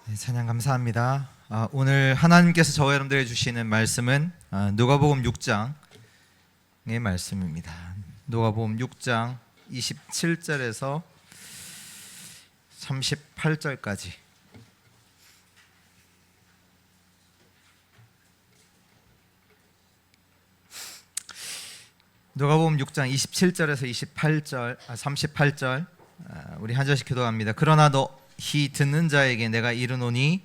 네, 찬양 감사합니다. 오늘 하나님께서 저와 여러분들에게 주시는 말씀은 누가복음 6장의 말씀입니다. 누가복음 6장 27절에서 38절까지. 누가복음 6장 27절에서 38절 우리 한 절씩 기도합니다. 그러나 너희 듣는 자에게 내가 이르노니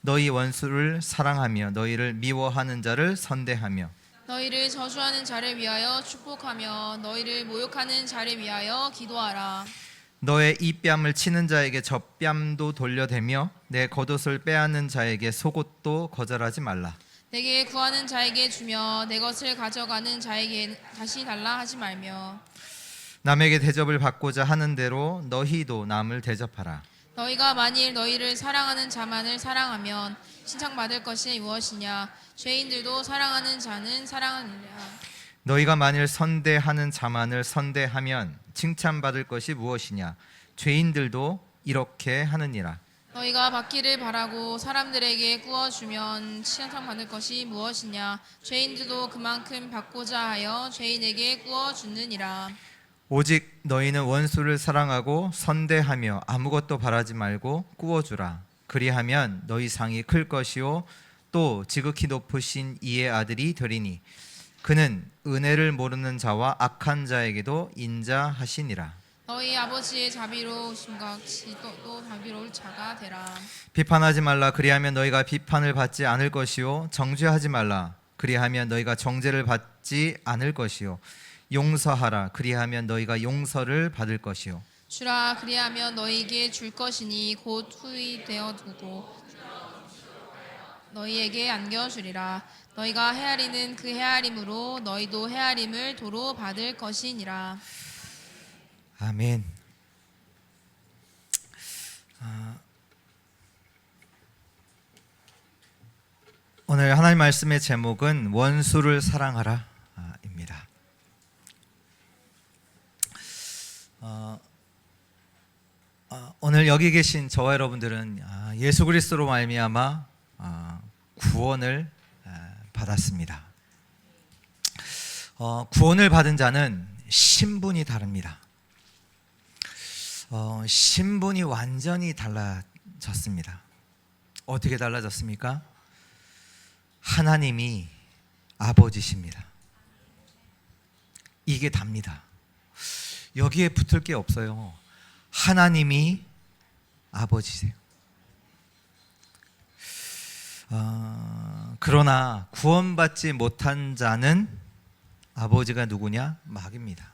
너희 원수를 사랑하며 너희를 미워하는 자를 선대하며 너희를 저주하는 자를 위하여 축복하며 너희를 모욕하는 자를 위하여 기도하라. 너의 이뺨을 치는 자에게 젖뺨도 돌려대며 내 겉옷을 빼앗는 자에게 속옷도 거절하지 말라. 내게 구하는 자에게 주며 내 것을 가져가는 자에게 다시 달라 하지 말며 남에게 대접을 받고자 하는 대로 너희도 남을 대접하라. 너희가 만일 너희를 사랑하는 자만을 사랑하면 칭찬받을 것이 무엇이냐? 죄인들도 사랑하는 자는 사랑하느니라. 너희가 만일 선대하는 자만을 선대하면 칭찬받을 것이 무엇이냐? 죄인들도 이렇게 하느니라. 너희가 받기를 바라고 사람들에게 구워주면 칭찬받을 것이 무엇이냐? 죄인들도 그만큼 받고자 하여 죄인에게 구워주느니라. 오직 너희는 원수를 사랑하고 선대하며 아무것도 바라지 말고 구워주라. 그리하면 너희 상이 클 것이요 또 지극히 높으신 이의 아들이 되리니 그는 은혜를 모르는 자와 악한 자에게도 인자하시니라. 너희 아버지의 자비로우심과 같이 또 자비로울 자가 되라. 비판하지 말라. 그리하면 너희가 비판을 받지 않을 것이요 정죄하지 말라. 그리하면 너희가 정죄를 받지 않을 것이요 용서하라. 그리하면 너희가 용서를 받을 것이요 주라. 그리하면 너희에게 줄 것이니 곧 후히 되어 두고 너희에게 안겨주리라. 너희가 헤아리는 그 헤아림으로 너희도 헤아림을 도로 받을 것이니라. 아멘. 오늘 하나님 말씀의 제목은 원수를 사랑하라 입니다. 오늘 여기 계신 저와 여러분들은 예수 그리스도로 말미암아 구원을 받았습니다. 구원을 받은 자는 신분이 다릅니다. 신분이 완전히 달라졌습니다. 어떻게 달라졌습니까? 하나님이 아버지십니다. 이게 답니다. 여기에 붙을 게 없어요. 하나님이 아버지세요. 그러나 구원받지 못한 자는 아버지가 누구냐? 마귀입니다.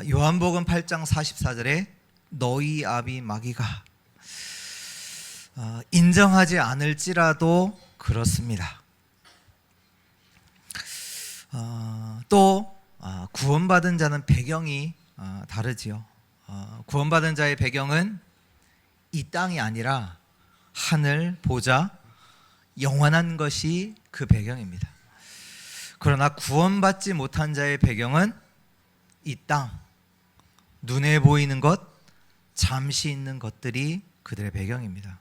요한복음 8장 44절에 너희 아비 마귀가 인정하지 않을지라도 그렇습니다. 또 구원받은 자는 배경이 다르지요. 구원받은 자의 배경은 이 땅이 아니라 하늘, 보좌, 영원한 것이 그 배경입니다. 그러나 구원받지 못한 자의 배경은 이 땅, 눈에 보이는 것, 잠시 있는 것들이 그들의 배경입니다.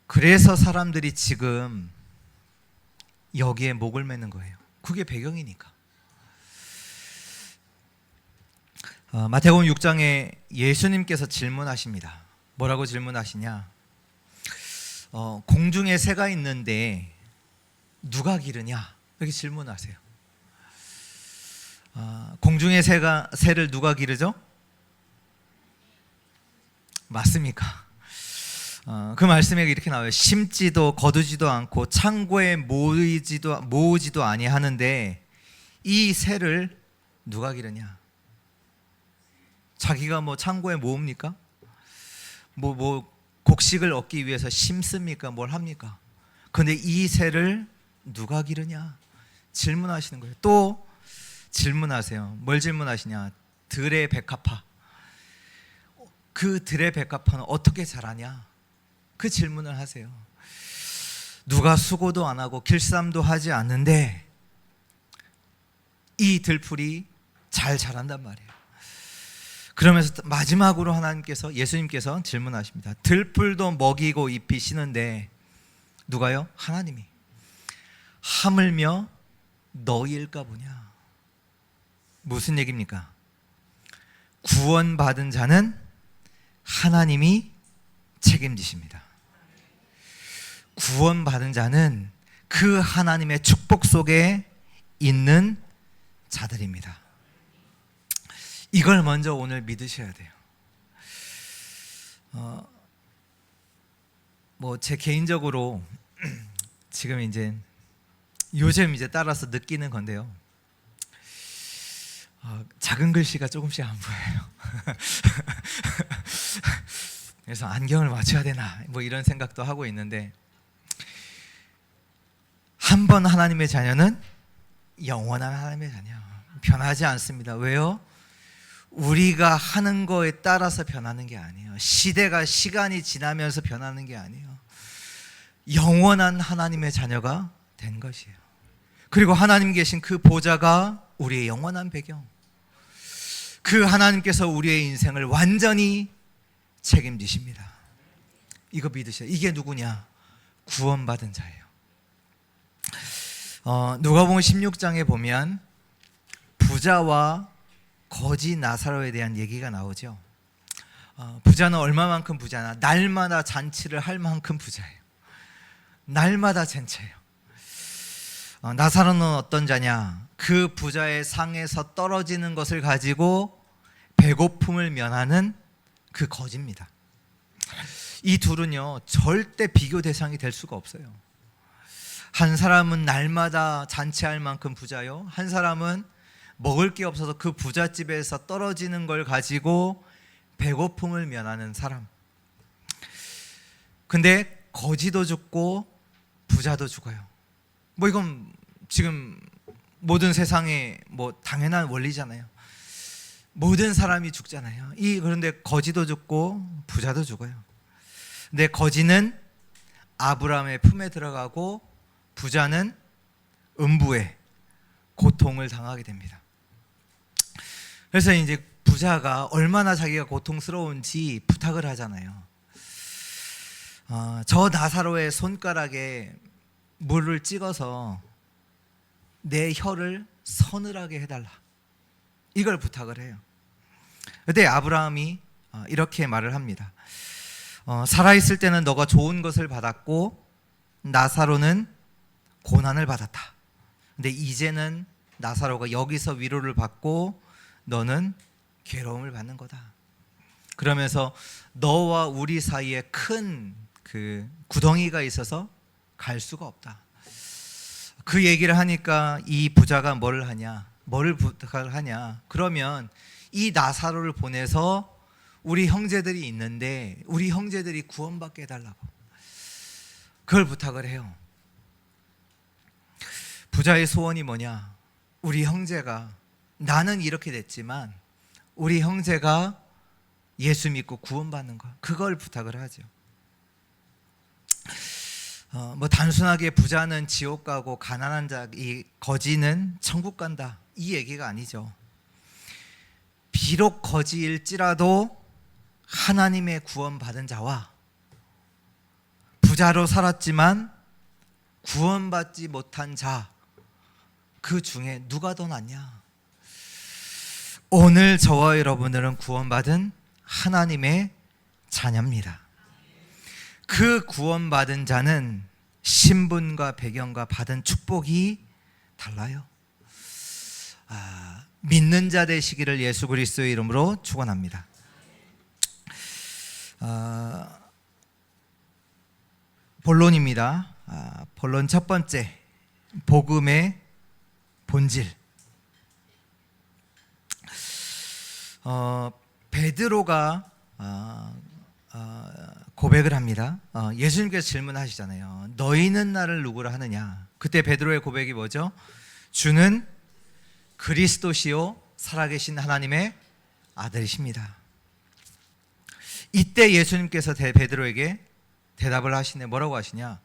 그래서 사람들이 지금 여기에 목을 매는 거예요. 그게 배경이니까. 마태복음 6장에 예수님께서 질문하십니다. 뭐라고 질문하시냐? 공중에 새가 있는데 누가 기르냐? 이렇게 질문하세요. 공중에 새를 누가 기르죠? 맞습니까? 그 말씀에 이렇게 나와요. 심지도 거두지도 않고 창고에 모으지도 아니하는데 이 새를 누가 기르냐? 자기가 창고에 모읍니까? 곡식을 얻기 위해서 심습니까? 뭘 합니까? 그런데 이 새를 누가 기르냐? 질문하시는 거예요. 또 질문하세요. 뭘 질문하시냐? 들의 백합화. 그 들의 백합화는 어떻게 자라냐? 그 질문을 하세요. 누가 수고도 안 하고 길쌈도 하지 않는데 이 들풀이 잘 자란단 말이에요. 그러면서 마지막으로 예수님께서 질문하십니다. 들풀도 먹이고 잎이 시는데 누가요? 하나님이. 하물며 너희일까 보냐. 무슨 얘기입니까? 구원받은 자는 하나님이 책임지십니다. 구원받은 자는 그 하나님의 축복 속에 있는 자들입니다. 이걸 먼저 오늘 믿으셔야 돼요. 제 개인적으로 지금 요즘 따라서 느끼는 건데요. 작은 글씨가 조금씩 안 보여요. 그래서 안경을 맞춰야 되나 이런 생각도 하고 있는데, 한 번 하나님의 자녀는 영원한 하나님의 자녀, 변하지 않습니다. 왜요? 우리가 하는 거에 따라서 변하는 게 아니에요. 시간이 지나면서 변하는 게 아니에요. 영원한 하나님의 자녀가 된 것이에요. 그리고 하나님 계신 그 보좌가 우리의 영원한 배경, 그 하나님께서 우리의 인생을 완전히 책임지십니다. 이거 믿으셔요. 이게 누구냐? 구원받은 자예요. 누가복음 16장에 보면 부자와 거지 나사로에 대한 얘기가 나오죠. 부자는 얼마만큼 부자나? 날마다 잔치를 할 만큼 부자예요. 날마다 잔치예요. 나사로는 어떤 자냐? 그 부자의 상에서 떨어지는 것을 가지고 배고픔을 면하는 그 거지입니다. 이 둘은요, 절대 비교 대상이 될 수가 없어요. 한 사람은 날마다 잔치할 만큼 부자요, 한 사람은 먹을 게 없어서 그 부잣집에서 떨어지는 걸 가지고 배고픔을 면하는 사람. 근데 거지도 죽고 부자도 죽어요. 이건 지금 모든 세상에 당연한 원리잖아요. 모든 사람이 죽잖아요. 그런데 거지도 죽고 부자도 죽어요. 근데 거지는 아브라함의 품에 들어가고 부자는 음부에 고통을 당하게 됩니다. 그래서 부자가 얼마나 자기가 고통스러운지 부탁을 하잖아요. 저 나사로의 손가락에 물을 찍어서 내 혀를 서늘하게 해달라, 이걸 부탁을 해요. 그때 아브라함이 이렇게 말을 합니다. 살아있을 때는 너가 좋은 것을 받았고 나사로는 고난을 받았다. 근데 이제는 나사로가 여기서 위로를 받고 너는 괴로움을 받는 거다. 그러면서 너와 우리 사이에 큰 그 구덩이가 있어서 갈 수가 없다. 그 얘기를 하니까 이 부자가 뭐를 부탁을 하냐? 그러면 이 나사로를 보내서 우리 형제들이 있는데 우리 형제들이 구원받게 해달라고, 그걸 부탁을 해요. 부자의 소원이 뭐냐? 우리 형제가, 나는 이렇게 됐지만 우리 형제가 예수 믿고 구원받는 거, 그걸 부탁을 하죠. 단순하게 부자는 지옥 가고 가난한 자, 이 거지는 천국 간다, 이 얘기가 아니죠. 비록 거지일지라도 하나님의 구원받은 자와 부자로 살았지만 구원받지 못한 자, 그 중에 누가 더 낫냐? 오늘 저와 여러분들은 구원받은 하나님의 자녀입니다. 그 구원받은 자는 신분과 배경과 받은 축복이 달라요. 믿는 자 되시기를 예수 그리스도의 이름으로 축원합니다. 본론입니다. 본론 첫 번째, 복음의 본질. 베드로가 고백을 합니다. 예수님께서 질문하시잖아요. 너희는 나를 누구라 하느냐? 그때 베드로의 고백이 뭐죠? 주는 그리스도시요 살아계신 하나님의 아들이십니다. 이때 예수님께서 베드로에게 대답을 하시네. 뭐라고 하시냐?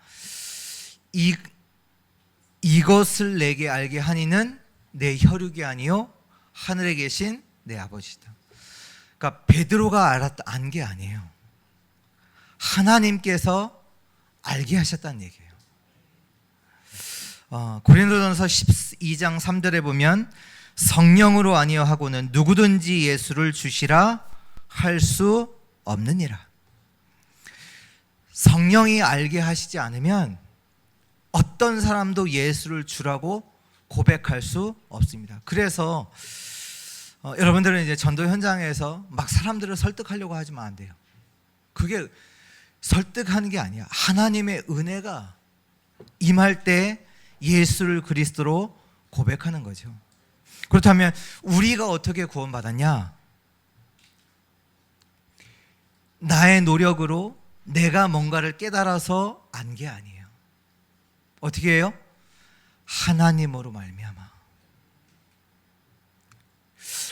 이것을 내게 알게 하니는 내 혈육이 아니요 하늘에 계신 내 아버지다. 그러니까 베드로가 안 게 아니에요. 하나님께서 알게 하셨다는 얘기예요. 고린도전서 12장 3절에 보면 성령으로 아니하고는 누구든지 예수를 주시라 할 수 없느니라. 성령이 알게 하시지 않으면 어떤 사람도 예수를 주라고 고백할 수 없습니다. 그래서 여러분들은 이제 전도 현장에서 막 사람들을 설득하려고 하지만 안 돼요. 그게 설득하는 게 아니야. 하나님의 은혜가 임할 때 예수를 그리스도로 고백하는 거죠. 그렇다면 우리가 어떻게 구원받았냐? 나의 노력으로 내가 뭔가를 깨달아서 안 게 아니에요. 어떻게 해요? 하나님으로 말미암아.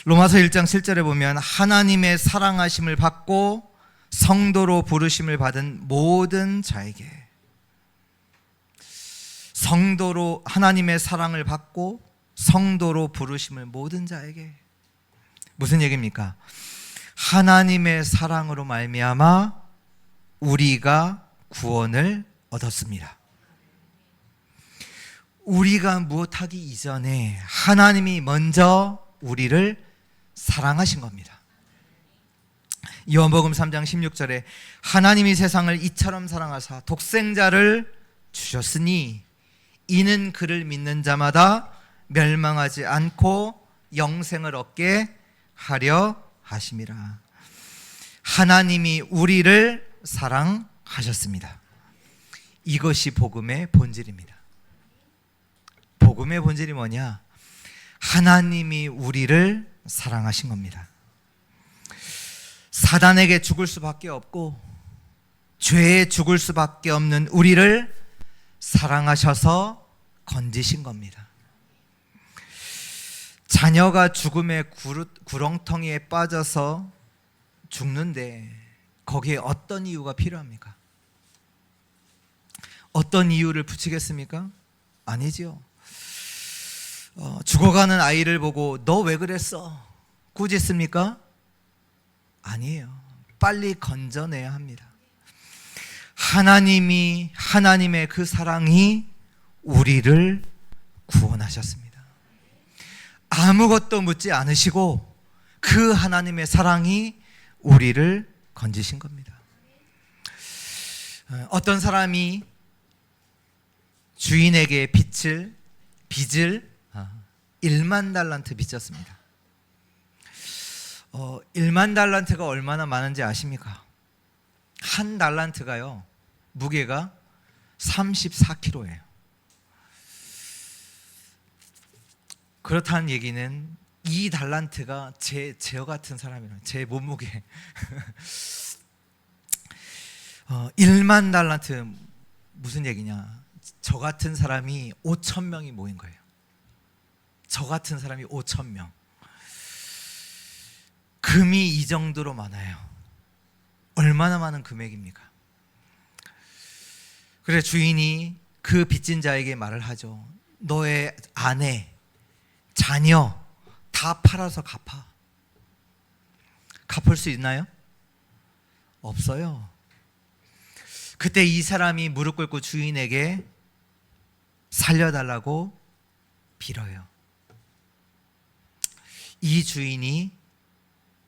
로마서 1장 7절에 보면 하나님의 사랑하심을 받고 성도로 부르심을 받은 모든 자에게, 성도로 하나님의 사랑을 받고 성도로 부르심을 모든 자에게. 무슨 얘기입니까? 하나님의 사랑으로 말미암아 우리가 구원을 얻었습니다. 우리가 무엇하기 이전에 하나님이 먼저 우리를 사랑하신 겁니다. 요한복음 3장 16절에 하나님이 세상을 이처럼 사랑하사 독생자를 주셨으니 이는 그를 믿는 자마다 멸망하지 않고 영생을 얻게 하려 하심이라. 하나님이 우리를 사랑하셨습니다. 이것이 복음의 본질입니다. 복음의 본질이 뭐냐? 하나님이 우리를 사랑하신 겁니다. 사단에게 죽을 수밖에 없고 죄에 죽을 수밖에 없는 우리를 사랑하셔서 건지신 겁니다. 자녀가 죽음의 구렁텅이에 빠져서 죽는데 거기에 어떤 이유가 필요합니까? 어떤 이유를 붙이겠습니까? 아니지요. 죽어가는 아이를 보고 너 왜 그랬어? 꾸짖습니까? 아니에요. 빨리 건져내야 합니다. 하나님의 그 사랑이 우리를 구원하셨습니다. 아무것도 묻지 않으시고 그 하나님의 사랑이 우리를 건지신 겁니다. 어떤 사람이 주인에게 빚을 1만 달란트 빚졌습니다. 1만 달란트가 얼마나 많은지 아십니까? 한 달란트가요, 무게가 34kg예요. 그렇다는 얘기는 이 달란트가 제어 같은 사람이랑 제 몸무게 1만 달란트 무슨 얘기냐? 저 같은 사람이 5,000명이 모인 거예요. 저 같은 사람이 5,000명. 금이 이 정도로 많아요. 얼마나 많은 금액입니까? 그래 주인이 그 빚진 자에게 말을 하죠. 너의 아내, 자녀 다 팔아서 갚아. 갚을 수 있나요? 없어요. 그때 이 사람이 무릎 꿇고 주인에게 살려달라고 빌어요. 이 주인이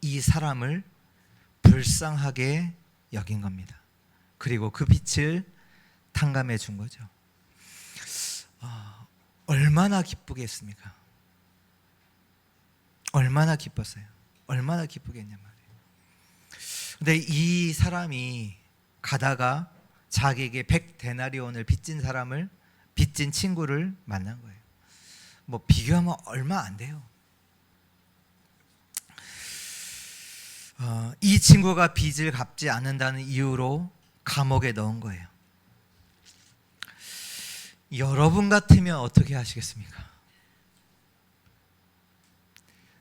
이 사람을 불쌍하게 여긴 겁니다. 그리고 그 빚을 탕감해 준 거죠. 얼마나 기쁘겠습니까? 얼마나 기뻤어요. 얼마나 기쁘겠냐 말이에요. 근데 이 사람이 가다가 자기에게 100데나리온을 빚진 친구를 만난 거예요. 뭐 비교하면 얼마 안 돼요. 이 친구가 빚을 갚지 않는다는 이유로 감옥에 넣은 거예요. 여러분 같으면 어떻게 하시겠습니까?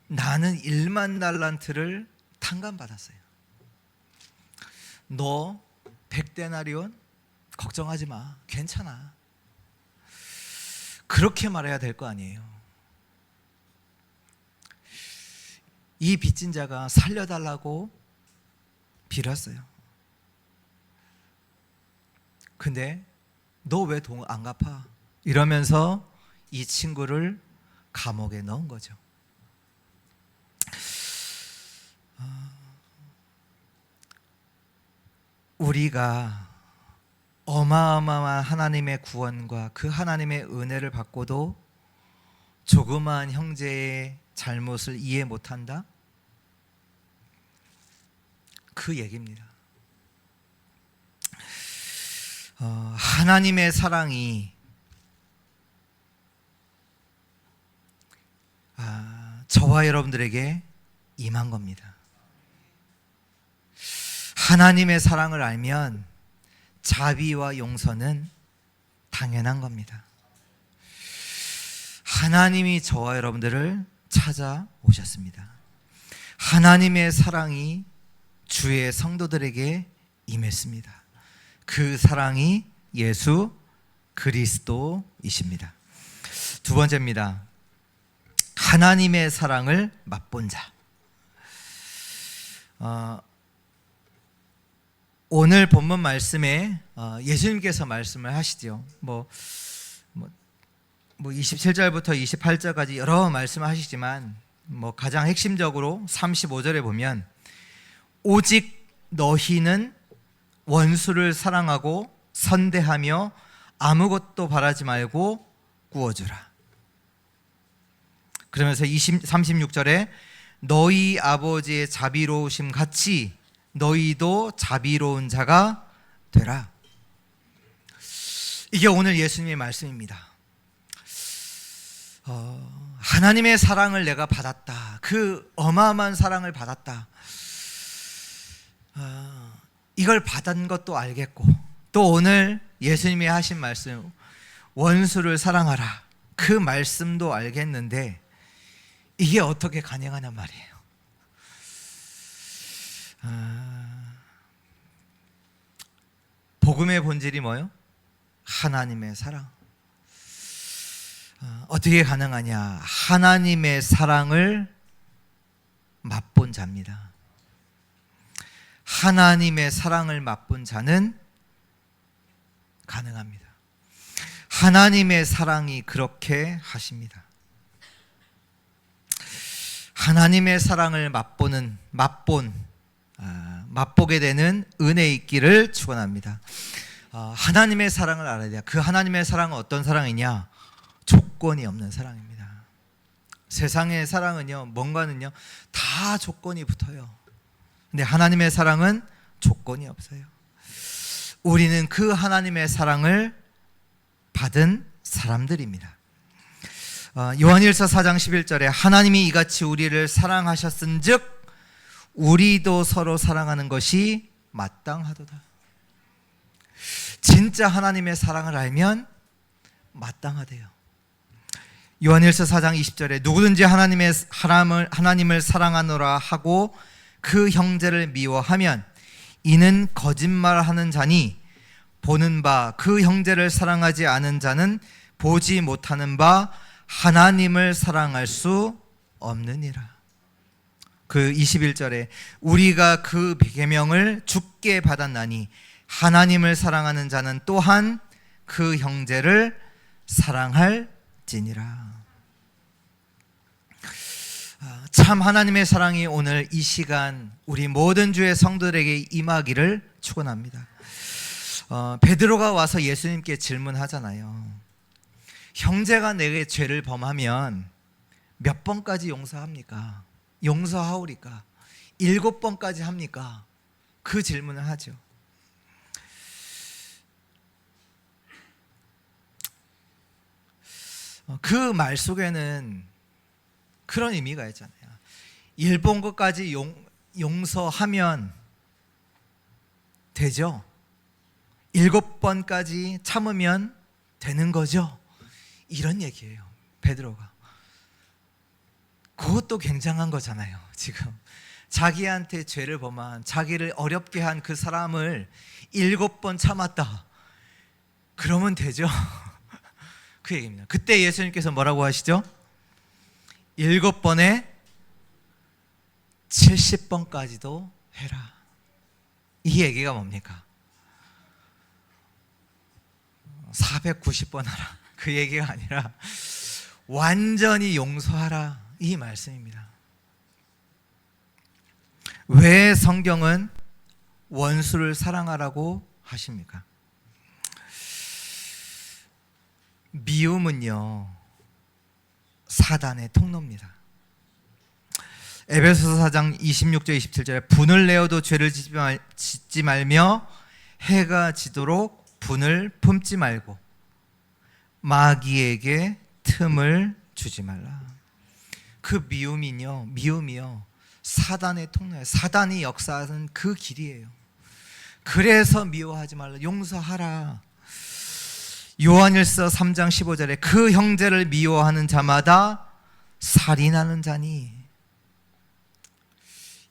나는 1만 달란트를 탕감받았어요. 너 100데나리온 걱정하지 마. 괜찮아. 그렇게 말해야 될 거 아니에요. 이 빚진 자가 살려달라고 빌었어요. 근데 너 왜 돈 안 갚아? 이러면서 이 친구를 감옥에 넣은 거죠. 우리가 어마어마한 하나님의 구원과 그 하나님의 은혜를 받고도 조그마한 형제의 잘못을 이해 못한다? 그 얘기입니다. 하나님의 사랑이 저와 여러분들에게 임한 겁니다. 하나님의 사랑을 알면 자비와 용서는 당연한 겁니다. 하나님이 저와 여러분들을 찾아오셨습니다. 하나님의 사랑이 주의 성도들에게 임했습니다. 그 사랑이 예수 그리스도이십니다. 두 번째입니다. 하나님의 사랑을 맛본 자. 오늘 본문 말씀에 예수님께서 말씀을 하시죠. 27절부터 28절까지 여러 말씀을 하시지만 가장 핵심적으로 35절에 보면 오직 너희는 원수를 사랑하고 선대하며 아무것도 바라지 말고 구워주라. 그러면서 36절에 너희 아버지의 자비로우심 같이 너희도 자비로운 자가 되라. 이게 오늘 예수님의 말씀입니다. 하나님의 사랑을 내가 받았다. 그 어마어마한 사랑을 받았다. 이걸 받은 것도 알겠고, 또 오늘 예수님이 하신 말씀 원수를 사랑하라, 그 말씀도 알겠는데 이게 어떻게 가능하냔 말이에요. 복음의 본질이 뭐예요? 하나님의 사랑. 어떻게 가능하냐? 하나님의 사랑을 맛본 자입니다. 하나님의 사랑을 맛본 자는 가능합니다. 하나님의 사랑이 그렇게 하십니다. 하나님의 사랑을 맛보게 되는 은혜 있기를 축원합니다. 하나님의 사랑을 알아야 돼요. 그 하나님의 사랑은 어떤 사랑이냐? 조건이 없는 사랑입니다. 세상의 사랑은요, 뭔가는요, 다 조건이 붙어요. 근데 하나님의 사랑은 조건이 없어요. 우리는 그 하나님의 사랑을 받은 사람들입니다. 요한일서 4장 11절에 하나님이 이같이 우리를 사랑하셨은즉 우리도 서로 사랑하는 것이 마땅하도다. 진짜 하나님의 사랑을 알면 마땅하대요. 요한일서 4장 20절에 누구든지 하나님을 사랑하노라 하고 그 형제를 미워하면 이는 거짓말하는 자니 보는 바 그 형제를 사랑하지 않은 자는 보지 못하는 바 하나님을 사랑할 수 없느니라. 그 21절에 우리가 그 계명을 주께 받았나니 하나님을 사랑하는 자는 또한 그 형제를 사랑할지니라. 참 하나님의 사랑이 오늘 이 시간 우리 모든 주의 성도들에게 임하기를 축원합니다. 베드로가 와서 예수님께 질문하잖아요. 형제가 내게 죄를 범하면 몇 번까지 용서합니까? 용서하오리까? 7번까지 합니까? 그 질문을 하죠. 그 말 속에는 그런 의미가 있잖아요. 7번까지 용서하면 되죠. 7번까지 참으면 되는 거죠. 이런 얘기예요, 베드로가. 그것도 굉장한 거잖아요. 지금 자기한테 죄를 범한, 자기를 어렵게 한 그 사람을 7번 참았다, 그러면 되죠. 그 얘기입니다. 그때 예수님께서 뭐라고 하시죠? 7번에 70번까지도 해라. 이 얘기가 뭡니까? 490번 하라. 그 얘기가 아니라 완전히 용서하라. 이 말씀입니다. 왜 성경은 원수를 사랑하라고 하십니까? 미움은요, 사단의 통로입니다. 에베소서 4장 26절 27절에 분을 내어도 죄를 짓지 말며 해가 지도록 분을 품지 말고 마귀에게 틈을 주지 말라. 그 미움이요 사단의 통로예요. 사단이 역사하는 그 길이에요. 그래서 미워하지 말라. 용서하라. 요한일서 3장 15절에 그 형제를 미워하는 자마다 살인하는 자니.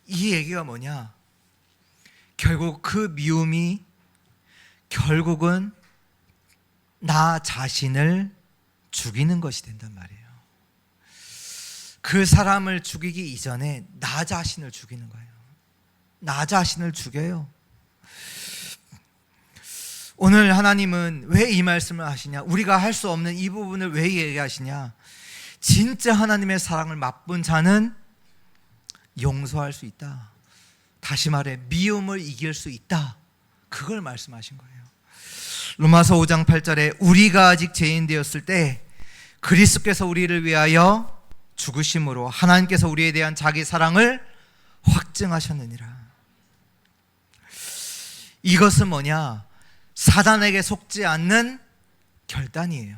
이 얘기가 뭐냐? 결국 그 미움이 결국은 나 자신을 죽이는 것이 된단 말이에요. 그 사람을 죽이기 이전에 나 자신을 죽이는 거예요. 나 자신을 죽여요. 오늘 하나님은 왜 이 말씀을 하시냐? 우리가 할 수 없는 이 부분을 왜 얘기하시냐? 진짜 하나님의 사랑을 맛본 자는 용서할 수 있다. 다시 말해 미움을 이길 수 있다. 그걸 말씀하신 거예요. 로마서 5장 8절에 우리가 아직 죄인 되었을 때 그리스도께서 우리를 위하여 죽으심으로 하나님께서 우리에 대한 자기 사랑을 확증하셨느니라. 이것은 뭐냐? 사단에게 속지 않는 결단이에요.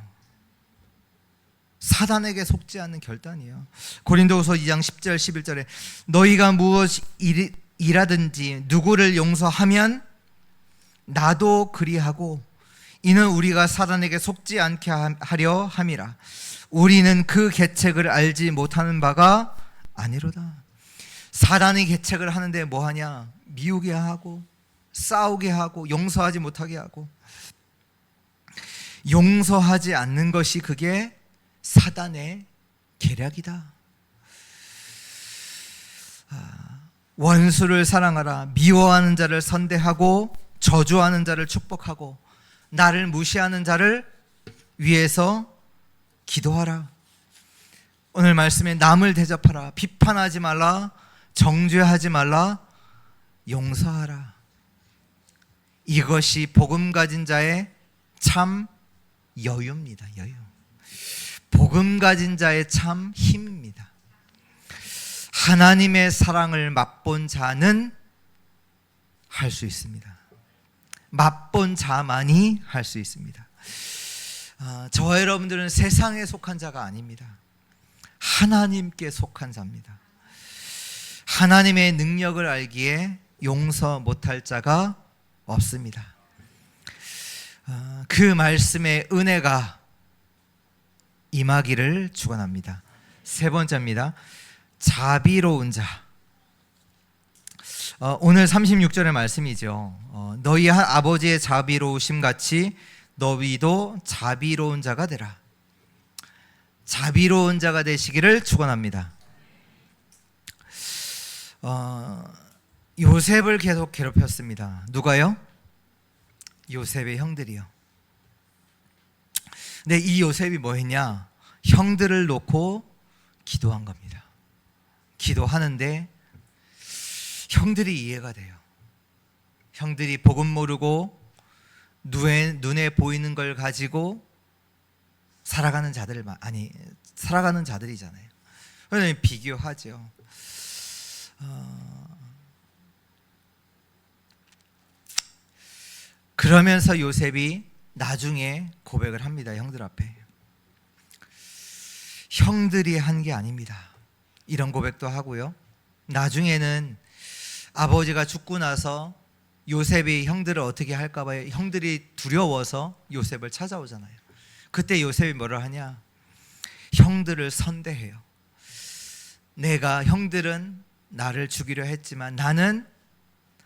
사단에게 속지 않는 결단이에요. 고린도후서 2장 10절 11절에 너희가 무엇이라든지 누구를 용서하면 나도 그리하고 이는 우리가 사단에게 속지 않게 하려 함이라. 우리는 그 계책을 알지 못하는 바가 아니로다. 사단이 계책을 하는데 뭐하냐? 미우게 하고 싸우게 하고 용서하지 못하게 하고. 용서하지 않는 것이 그게 사단의 계략이다. 원수를 사랑하라. 미워하는 자를 선대하고 저주하는 자를 축복하고 나를 무시하는 자를 위해서 기도하라. 오늘 말씀에 남을 대접하라. 비판하지 말라. 정죄하지 말라. 용서하라. 이것이 복음 가진 자의 참 여유입니다. 여유. 복음 가진 자의 참 힘입니다. 하나님의 사랑을 맛본 자는 할 수 있습니다. 맛본 자만이 할 수 있습니다. 저와 여러분들은 세상에 속한 자가 아닙니다. 하나님께 속한 자입니다. 하나님의 능력을 알기에 용서 못할 자가 없습니다. 그 말씀의 은혜가 임하기를 축원합니다. 세 번째입니다. 자비로운 자. 오늘 36절의 말씀이죠. 너희 아버지의 자비로우심 같이 너희도 자비로운 자가 되라. 자비로운 자가 되시기를 축원합니다. 요셉을 계속 괴롭혔습니다. 누가요? 요셉의 형들이요. 근데 이 요셉이 뭐 했냐? 형들을 놓고 기도한 겁니다. 기도하는데 형들이 이해가 돼요. 형들이 복음 모르고 눈에 보이는 걸 가지고 살아가는 자들이잖아요. 그래서 비교하죠. 그러면서 요셉이 나중에 고백을 합니다. 형들 앞에. 형들이 한 게 아닙니다. 이런 고백도 하고요. 나중에는 아버지가 죽고 나서 요셉이 형들을 어떻게 할까 봐요. 형들이 두려워서 요셉을 찾아오잖아요. 그때 요셉이 뭐를 하냐? 형들을 선대해요. 형들은 나를 죽이려 했지만 나는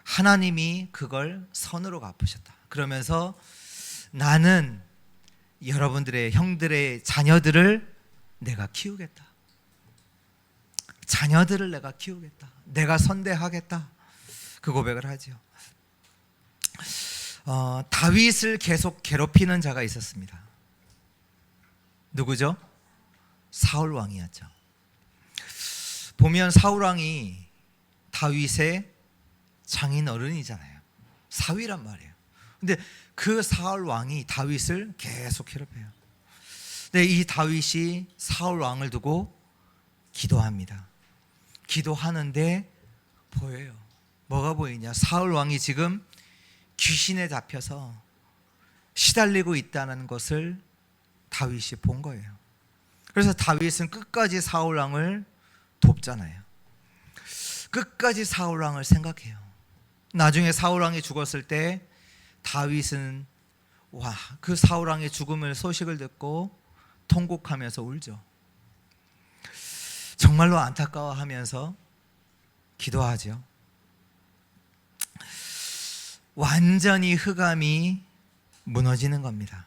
하나님이 그걸 선으로 갚으셨다. 그러면서 나는 여러분들의 형들의 자녀들을 내가 키우겠다. 자녀들을 내가 키우겠다. 내가 선대하겠다. 그 고백을 하죠. 다윗을 계속 괴롭히는 자가 있었습니다. 누구죠? 사울 왕이었죠. 보면 사울 왕이 다윗의 장인 어른이잖아요. 사위란 말이에요. 근데 그 사울 왕이 다윗을 계속 괴롭혀요. 근데 이 다윗이 사울 왕을 두고 기도합니다. 기도하는데 보여요. 뭐가 보이냐? 사울 왕이 지금 귀신에 잡혀서 시달리고 있다는 것을 다윗이 본 거예요. 그래서 다윗은 끝까지 사울 왕을 돕잖아요. 끝까지 사울 왕을 생각해요. 나중에 사울 왕이 죽었을 때 다윗은 그 사울 왕의 죽음을 소식을 듣고 통곡하면서 울죠. 정말로 안타까워하면서 기도하죠. 완전히 흑암이 무너지는 겁니다.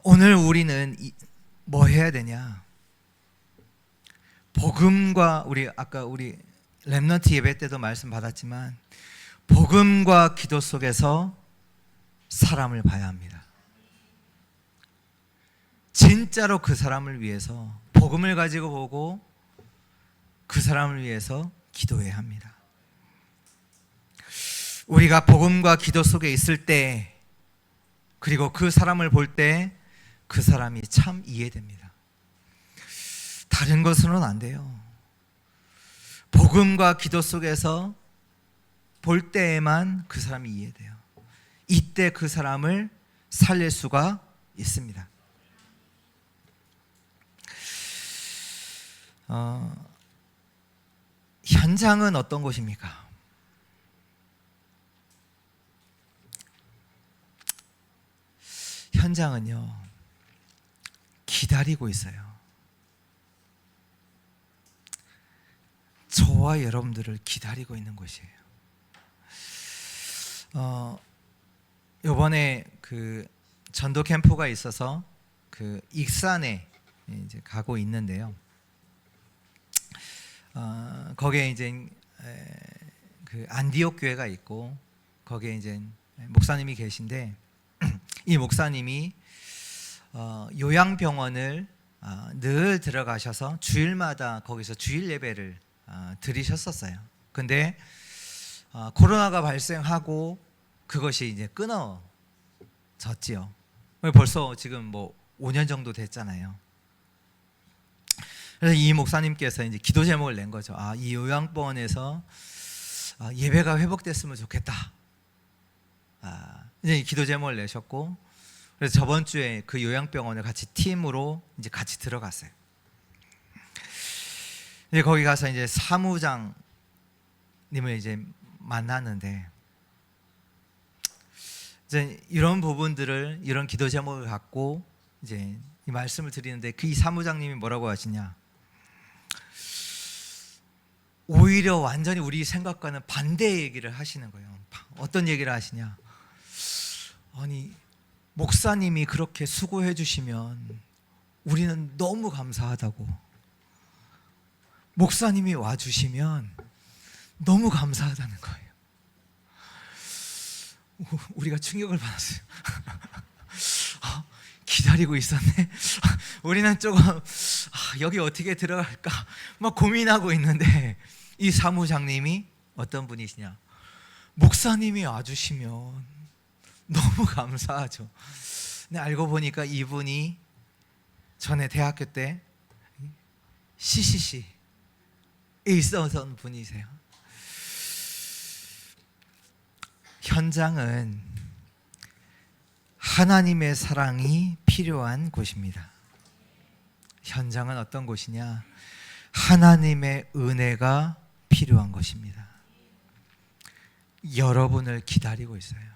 오늘 우리는 뭐 해야 되냐? 복음과 아까 우리 렘넌트 예배 때도 말씀 받았지만 복음과 기도 속에서 사람을 봐야 합니다. 진짜로 그 사람을 위해서 복음을 가지고 보고 그 사람을 위해서 기도해야 합니다. 우리가 복음과 기도 속에 있을 때 그리고 그 사람을 볼 때 그 사람이 참 이해됩니다. 다른 것으로는 안 돼요. 복음과 기도 속에서 볼 때에만 그 사람이 이해돼요. 이때 그 사람을 살릴 수가 있습니다. 현장은 어떤 곳입니까? 현장은요, 기다리고 있어요. 저와 여러분들을 기다리고 있는 곳이에요. 이번에 그 전도 캠프가 있어서 그 익산에 이제 가고 있는데요. 거기에 이제 그 안디옥 교회가 있고 거기에 이제 목사님이 계신데 이 목사님이 요양병원을 늘 들어가셔서 주일마다 거기서 주일 예배를 드리셨었어요. 근데 코로나가 발생하고 그것이 이제 끊어졌지요. 벌써 지금 뭐 5년 정도 됐잖아요. 그래서 이 목사님께서 이제 기도 제목을 낸 거죠. 이 요양병원에서 예배가 회복됐으면 좋겠다. 이제 기도 제목을 내셨고, 그래서 저번 주에 그 요양병원을 같이 팀으로 이제 같이 들어갔어요. 이제 거기 가서 이제 사무장님을 이제 만났는데, 이제 이런 부분들을 이런 기도 제목을 갖고 이제 이 말씀을 드리는데 그 이 사무장님이 뭐라고 하시냐? 오히려 완전히 우리 생각과는 반대 얘기를 하시는 거예요. 어떤 얘기를 하시냐? 아니, 목사님이 그렇게 수고해 주시면 우리는 너무 감사하다고. 목사님이 와 주시면 너무 감사하다는 거예요. 우리가 충격을 받았어요. 기다리고 있었네. 우리는 조금 여기 어떻게 들어갈까 막 고민하고 있는데 이 사무장님이 어떤 분이시냐? 목사님이 와주시면 너무 감사하죠. 근데 알고 보니까 이분이 전에 대학교 때 CCC에 있었던 분이세요. 현장은 하나님의 사랑이 필요한 곳입니다. 현장은 어떤 곳이냐? 하나님의 은혜가 필요한 것입니다. 여러분을 기다리고 있어요.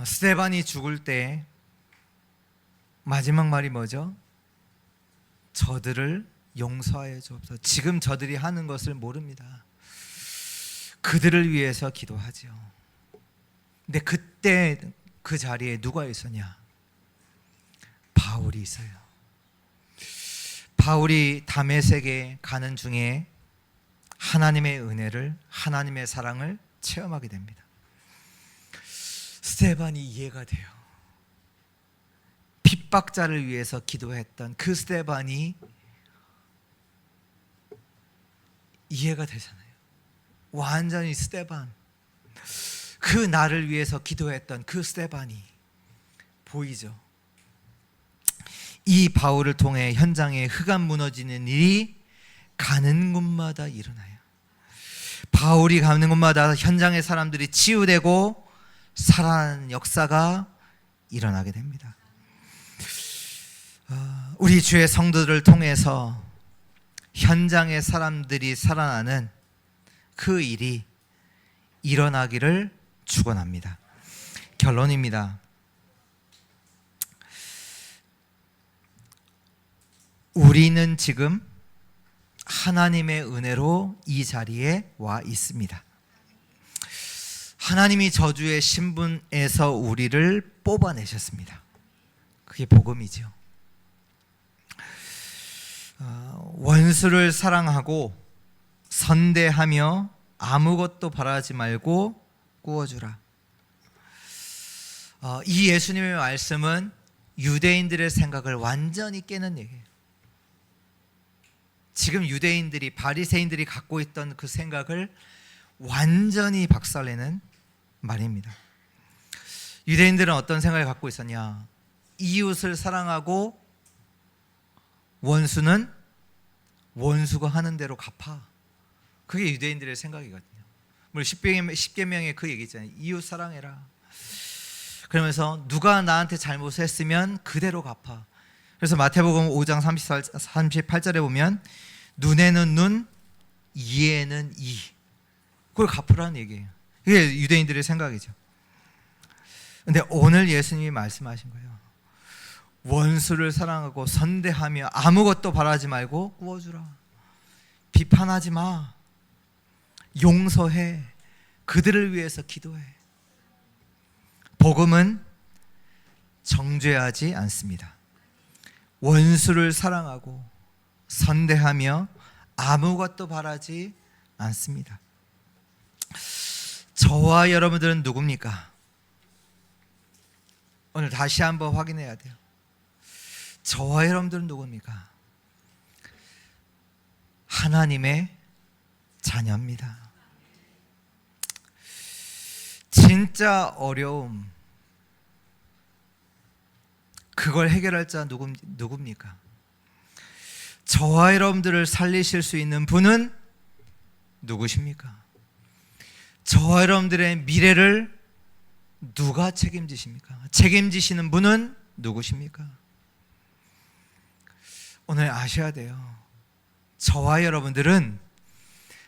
스데반이 죽을 때 마지막 말이 뭐죠? 저들을 용서하여 주옵소서. 지금 저들이 하는 것을 모릅니다. 그들을 위해서 기도하죠. 근데 그때 그 자리에 누가 있었냐? 바울이 있어요. 바울이 다메섹에 가는 중에 하나님의 은혜를, 하나님의 사랑을 체험하게 됩니다. 스데반이 이해가 돼요. 핍박자를 위해서 기도했던 그 스데반이 이해가 되잖아요. 완전히 스데반, 그 나를 위해서 기도했던 그 스데반이 보이죠. 이 바울을 통해 현장에 흑암 무너지는 일이 가는 곳마다 일어나요. 바울이 가는 곳마다 현장의 사람들이 치유되고 살아나는 역사가 일어나게 됩니다. 우리 주의 성도들을 통해서 현장의 사람들이 살아나는 그 일이 일어나기를 축원합니다. 결론입니다. 우리는 지금 하나님의 은혜로 이 자리에 와 있습니다. 하나님이 저주의 신분에서 우리를 뽑아내셨습니다. 그게 복음이죠. 원수를 사랑하고 선대하며 아무것도 바라지 말고 구워주라. 이 예수님의 말씀은 유대인들의 생각을 완전히 깨는 얘기예요. 지금 유대인들이, 바리새인들이 갖고 있던 그 생각을 완전히 박살내는 말입니다. 유대인들은 어떤 생각을 갖고 있었냐? 이웃을 사랑하고 원수는 원수가 하는 대로 갚아. 그게 유대인들의 생각이거든요. 물론 십계명에 그 얘기 있잖아요. 이웃 사랑해라. 그러면서 누가 나한테 잘못했으면 그대로 갚아. 그래서 마태복음 5장 38절에 보면 눈에는 눈, 이에는 이. 그걸 갚으라는 얘기예요. 그게 유대인들의 생각이죠. 근데 오늘 예수님이 말씀하신 거예요. 원수를 사랑하고 선대하며 아무것도 바라지 말고 구워주라. 비판하지 마. 용서해. 그들을 위해서 기도해. 복음은 정죄하지 않습니다. 원수를 사랑하고 선대하며 아무것도 바라지 않습니다. 저와 여러분들은 누굽니까? 오늘 다시 한번 확인해야 돼요. 저와 여러분들은 누굽니까? 하나님의 자녀입니다. 진짜 어려움, 그걸 해결할 자 누굽니까? 저와 여러분들을 살리실 수 있는 분은 누구십니까? 저와 여러분들의 미래를 누가 책임지십니까? 책임지시는 분은 누구십니까? 오늘 아셔야 돼요. 저와 여러분들은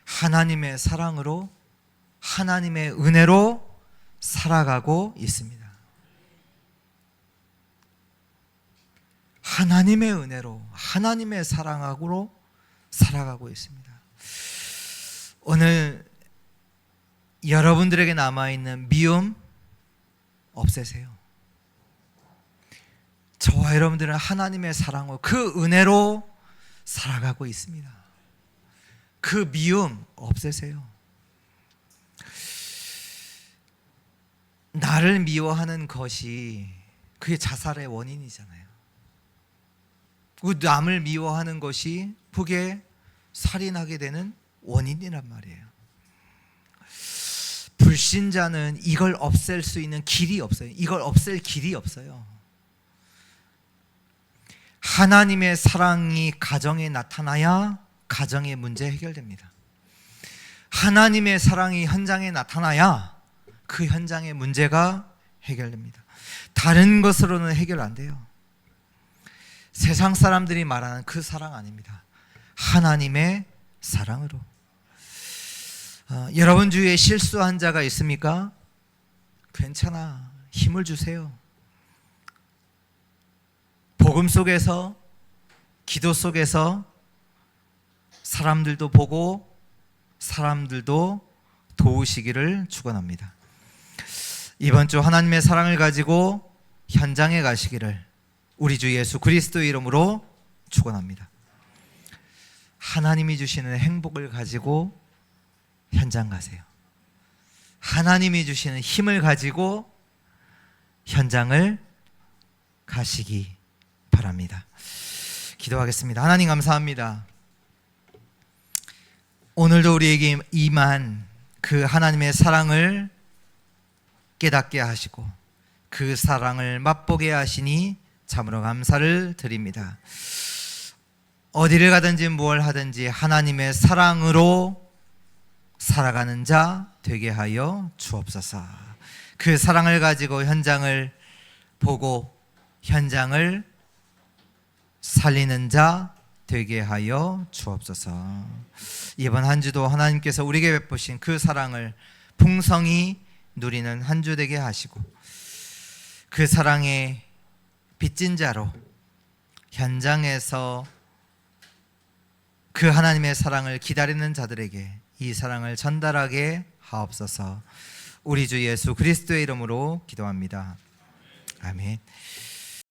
하나님의 사랑으로, 하나님의 은혜로 살아가고 있습니다. 하나님의 은혜로, 하나님의 사랑으로 살아가고 있습니다. 오늘 여러분들에게 남아있는 미움 없애세요. 저와 여러분들은 하나님의 사랑으로, 그 은혜로 살아가고 있습니다. 그 미움 없애세요. 나를 미워하는 것이 그게 자살의 원인이잖아요. 남을 미워하는 것이 그게 살인하게 되는 원인이란 말이에요. 불신자는 이걸 없앨 수 있는 길이 없어요. 이걸 없앨 길이 없어요. 하나님의 사랑이 가정에 나타나야 가정의 문제 해결됩니다. 하나님의 사랑이 현장에 나타나야 그 현장의 문제가 해결됩니다. 다른 것으로는 해결 안 돼요. 세상 사람들이 말하는 그 사랑 아닙니다. 하나님의 사랑으로. 여러분 주위에 실수한 자가 있습니까? 괜찮아. 힘을 주세요. 복음 속에서, 기도 속에서 사람들도 보고 사람들도 도우시기를 축원합니다. 이번 주 하나님의 사랑을 가지고 현장에 가시기를 우리 주 예수 그리스도의 이름으로 축원합니다. 하나님이 주시는 행복을 가지고 현장 가세요. 하나님이 주시는 힘을 가지고 현장을 가시기 바랍니다. 기도하겠습니다. 하나님 감사합니다. 오늘도 우리에게 임한 그 하나님의 사랑을 깨닫게 하시고 그 사랑을 맛보게 하시니 참으로 감사를 드립니다. 어디를 가든지 뭘 하든지 하나님의 사랑으로 살아가는 자 되게 하여 주옵소서. 그 사랑을 가지고 현장을 보고 현장을 살리는 자 되게 하여 주옵소서. 이번 한 주도 하나님께서 우리에게 베푸신 그 사랑을 풍성히 누리는 한 주 되게 하시고 그 사랑의 빚진 자로 현장에서 그 하나님의 사랑을 기다리는 자들에게 이 사랑을 전달하게 하옵소서. 우리 주 예수 그리스도의 이름으로 기도합니다. 아멘.